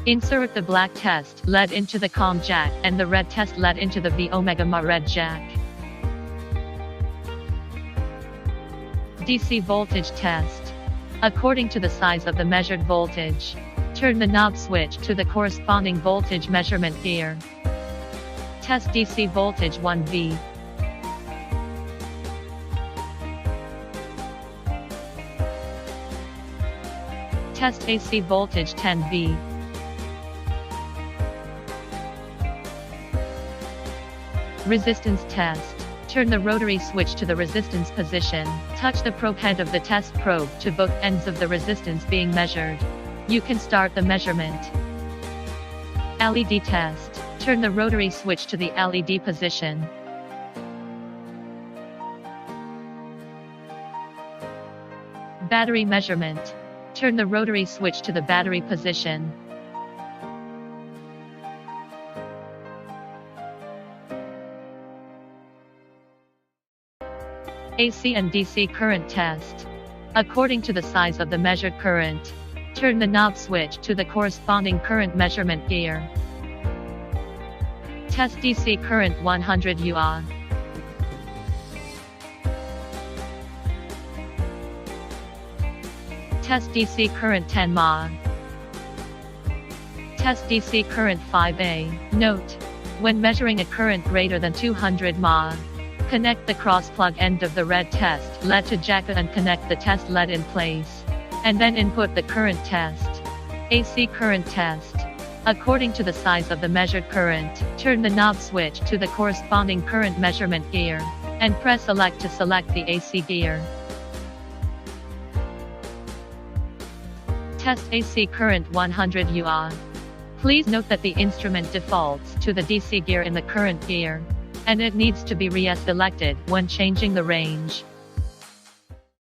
Insert the black test LED into the COM jack and the red test LED into the V-omega red jack. DC voltage test. According to the size of the measured voltage, turn the knob switch to the corresponding voltage measurement gear. Test DC voltage 1V. Test AC voltage 10V. Resistance test. Turn the rotary switch to the resistance position. Touch the probe head of the test probe to both ends of the resistance being measured. You can start the measurement. LED test. Turn the rotary switch to the LED position. Battery measurement. Turn the rotary switch to the battery position. AC and DC current test. According to the size of the measured current, turn the knob switch to the corresponding current measurement gear. Test DC current 100 UA. Test DC current 10 mA. Test DC current 5A. Note: when measuring a current greater than 200 mA, connect the cross-plug end of the red test LED to jack and connect the test LED in place. And then input the current test. AC current test. According to the size of the measured current, turn the knob switch to the corresponding current measurement gear, and press select to select the AC gear. Test AC current 100 UA. Please note that the instrument defaults to the DC gear in the current gear, and it needs to be re-selected when changing the range.